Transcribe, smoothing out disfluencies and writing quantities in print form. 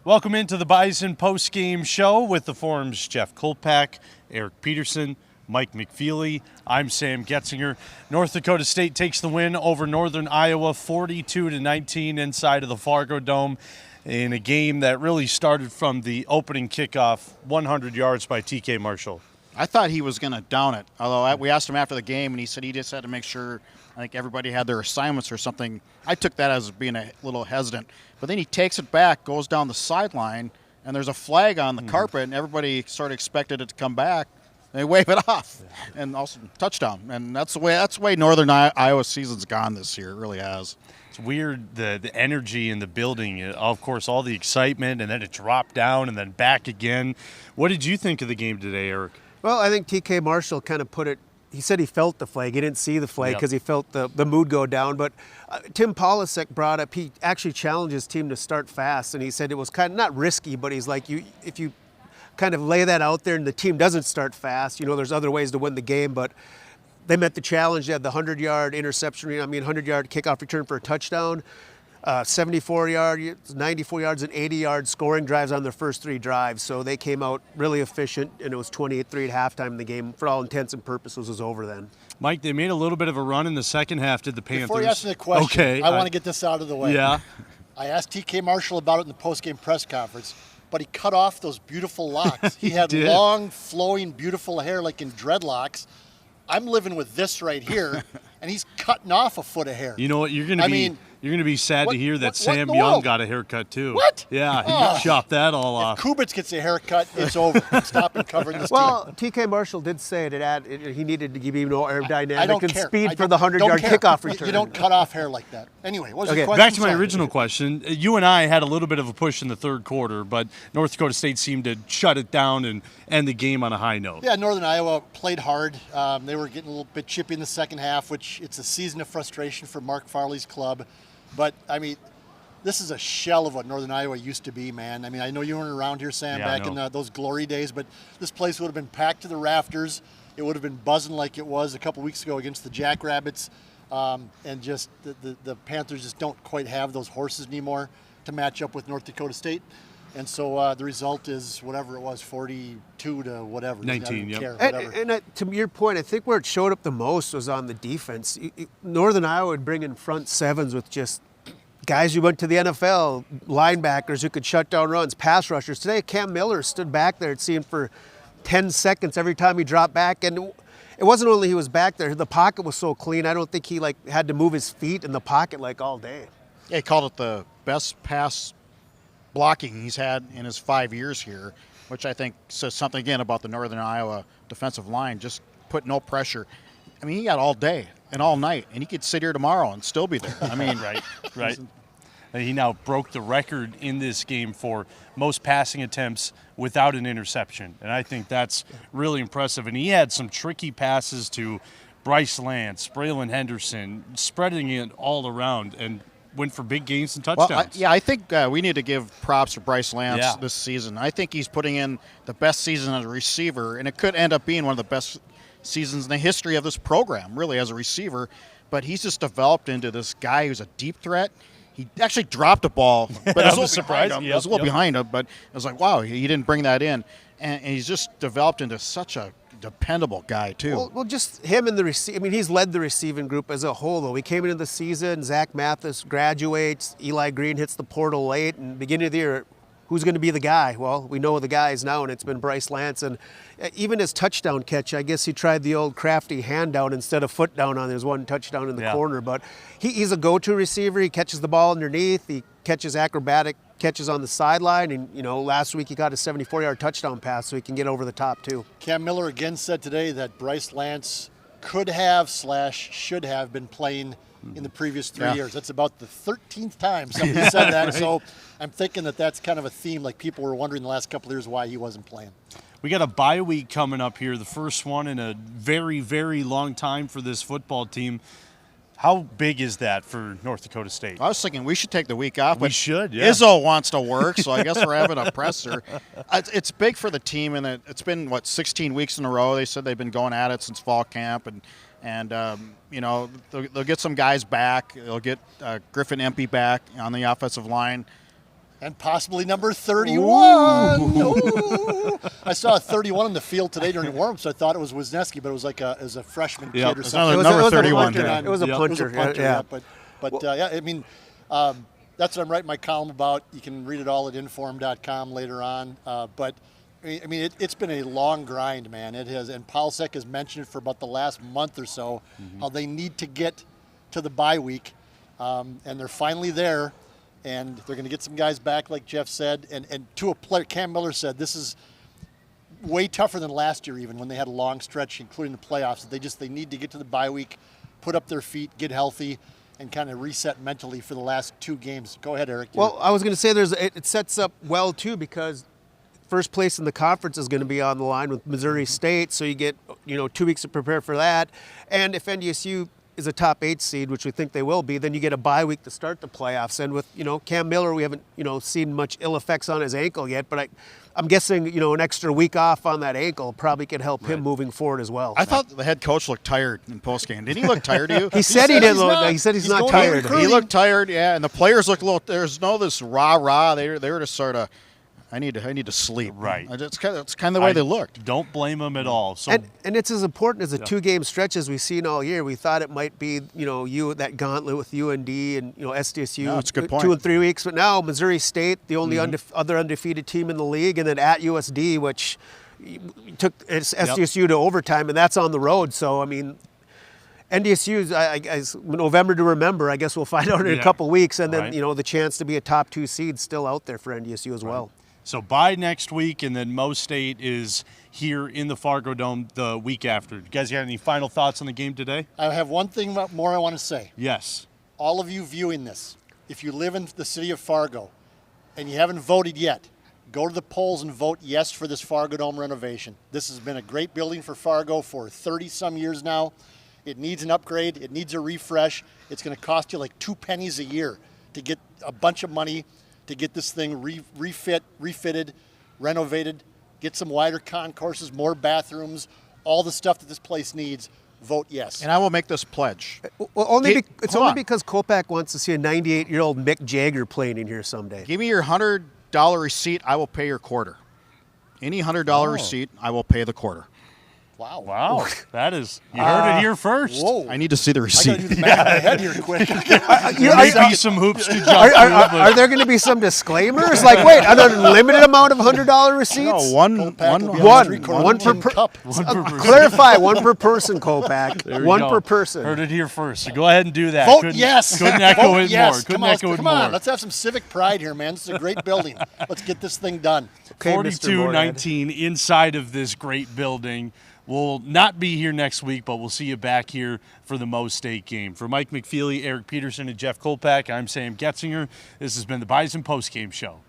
Welcome into the Bison Postgame Show with the Forum's Jeff Kolpack, Eric Peterson, Mike McFeely. I'm Sam Goetzinger. North Dakota State takes the win over Northern Iowa 42-19 inside of the Fargodome in a game that really started from the opening kickoff, 100 yards by TK Marshall. I thought he was going to down it, although we asked him after the game, and he said he just had to make sure, I think everybody had their assignments or something. I took that as being a little hesitant. But then he takes it back, goes down the sideline, and there's a flag on the carpet, and everybody sort of expected it to come back. They wave it off, and also touchdown. And that's the way Northern Iowa season's gone this year. It really has. It's weird, the energy in the building, of course, all the excitement, and then it dropped down and then back again. What did you think of the game today, Eric? Well, I think TK Marshall kind of put it, he said he felt the flag. He didn't see the flag because he felt the mood go down. But Tim Polasek brought up, he actually challenged his team to start fast. And he said it was kind of not risky, but he's like, if you kind of lay that out there and the team doesn't start fast, there's other ways to win the game. But they met the challenge. They had the 100-yard interception, 100-yard kickoff return for a touchdown. 74 yards, 94 yards, and 80 yard scoring drives on their first three drives. So they came out really efficient, and it was 28-3 at halftime. The game, for all intents and purposes, was over then. Mike, they made a little bit of a run in the second half, did the Panthers. Before you ask me the question, okay, I want to get this out of the way. Yeah. I asked TK Marshall about it in the postgame press conference, but he cut off those beautiful locks. He had did. long, flowing, beautiful hair like in dreadlocks. I'm living with this right here, and he's cutting off a foot of hair. You know what? You're going to be sad to hear that Sam what Young world? got a haircut too. What? Yeah, he chopped that all off. If Kubitz gets a haircut, it's over. Stop and covering this Well, team. TK Marshall did say that he needed to give him more I aerodynamic don't and care. speed I for the don't 100-yard care. kickoff return. You don't cut off hair like that. Anyway, what was your question? Back to my Sorry. original question. You and I had a little bit of a push in the third quarter, but North Dakota State seemed to shut it down and end the game on a high note. Yeah, Northern Iowa played hard. They were getting a little bit chippy in the second half, which it's a season of frustration for Mark Farley's club. But, this is a shell of what Northern Iowa used to be, man. I know you weren't around here, Sam, back in those glory days, but this place would have been packed to the rafters. It would have been buzzing like it was a couple weeks ago against the Jackrabbits. And just the Panthers just don't quite have those horses anymore to match up with North Dakota State. And so the result is whatever it was, 42 to whatever. 19, yep. And to your point, I think where it showed up the most was on the defense. Northern Iowa would bring in front sevens with just guys who went to the NFL, linebackers who could shut down runs, pass rushers. Today, Cam Miller stood back there, it seemed, for 10 seconds every time he dropped back. And it wasn't only he was back there, the pocket was so clean, I don't think he had to move his feet in the pocket all day. Yeah, he called it the best pass blocking he's had in his 5 years here, which I think says something again about the Northern Iowa defensive line. Just put no pressure. He got all day and all night, and he could sit here tomorrow and still be there. Right. He now broke the record in this game for most passing attempts without an interception, and I think that's really impressive. And he had some tricky passes to Bryce Lance, Braylon Henderson, spreading it all around, and went for big gains and touchdowns. Well, I think we need to give props to Bryce Lance this season. I think he's putting in the best season as a receiver, and it could end up being one of the best seasons in the history of this program, really, as a receiver. But he's just developed into this guy who's a deep threat. He actually dropped a ball, but it was surprised. It was a little behind him, but it was like, wow, he didn't bring that in. And he's just developed into such a dependable guy, too. Well, just him and he's led the receiving group as a whole, though. He came into the season, Zach Mathis graduates, Eli Green hits the portal late, and beginning of the year, who's going to be the guy? Well, we know the guys now, and it's been Bryce Lance. And even his touchdown catch, I guess he tried the old crafty hand down instead of foot down on his one touchdown in the corner. But he's a go-to receiver. He catches the ball underneath. He catches acrobatic catches on the sideline. And, last week he got a 74-yard touchdown pass, so he can get over the top, too. Cam Miller again said today that Bryce Lance could have / should have been playing in the previous 3 years. That's about the 13th time somebody said that. Right. So I'm thinking that's kind of a theme, like people were wondering the last couple of years why he wasn't playing. We got a bye week coming up here, the first one in a very, very long time for this football team. How big is that for North Dakota State? I was thinking we should take the week off. We should, yeah. Izzo wants to work, so I guess we're having a presser. It's big for the team, and it's been, 16 weeks in a row. They said they've been going at it since fall camp, and they'll get some guys back. They'll get Griffin Empey back on the offensive line. And possibly number 31. Ooh. I saw a 31 in the field today during warm-up, so I thought it was Wisniewski, but it was like a freshman kid or something. It was number 31. It was a punter. Yeah. But I mean, that's what I'm writing my column about. You can read it all at inform.com later on. But I mean, it's been a long grind, man. It has, and Polasek has mentioned it for about the last month or so, how they need to get to the bye week, and they're finally there. And they're going to get some guys back, like Jeff said. And to a player, Cam Miller said, this is way tougher than last year, even when they had a long stretch, including the playoffs. They need to get to the bye week, put up their feet, get healthy, and kind of reset mentally for the last 2 games. Go ahead, Eric. Well, I was going to say it sets up well too, because first place in the conference is going to be on the line with Missouri State, so you get 2 weeks to prepare for that. And if NDSU is a top 8 seed, which we think they will be, then you get a bye week to start the playoffs. And with Cam Miller, we haven't seen much ill effects on his ankle yet, but I'm guessing an extra week off on that ankle probably could help him moving forward as well. I thought the head coach looked tired in postgame. Did he look tired to you? He said he didn't look. He said he's not tired. He looked tired, yeah. And the players looked a little. There's no this rah. They were just sort of. I need to sleep. Right. It's kind of the way they looked. Don't blame them at all. So and it's as important as a 2-game stretch as we've seen all year. We thought it might be that gauntlet with UND and SDSU. No, that's a good point. 2 and 3 weeks, but now Missouri State, the only other undefeated team in the league, and then at USD, which took SDSU to overtime, and that's on the road. So I mean, NDSU, I guess, November to remember. I guess we'll find out in a couple weeks, and then the chance to be a top 2 seed still out there for NDSU as well. So bye next week, and then Mo State is here in the Fargodome the week after. You guys got any final thoughts on the game today? I have one thing more I want to say. Yes. All of you viewing this, if you live in the city of Fargo and you haven't voted yet, go to the polls and vote yes for this Fargodome renovation. This has been a great building for Fargo for 30-some years now. It needs an upgrade. It needs a refresh. It's going to cost you like 2 pennies a year to get a bunch of money to get this thing refitted, renovated, get some wider concourses, more bathrooms, all the stuff that this place needs. Vote yes. And I will make this pledge. Well, it's only because Kolpack wants to see a 98-year-old Mick Jagger playing in here someday. Give me your $100 receipt. I will pay your quarter. Any $100 receipt, I will pay the quarter. Wow. That is, you heard it here first. Whoa. I need to see the receipt. I got to do the math in my head here quick. There may be some hoops to jump through. Are there going to be some disclaimers? Like, wait, an unlimited amount of $100 receipts? No, one per cup. Clarify, 1 per person, Kolpack. There we 1 go. per person. Heard it here first. So go ahead and do that. Vote yes. Couldn't echo Vote it yes. more. Couldn't echo it Come more. on, let's have some civic pride here, man. This is a great building. Let's get this thing done. Okay, Mr. Moorhead. 42-19 inside of this great building. We'll not be here next week, but we'll see you back here for the Mo State game. For Mike McFeely, Eric Peterson, and Jeff Kolpack, I'm Sam Goetzinger. This has been the Bison Postgame Show.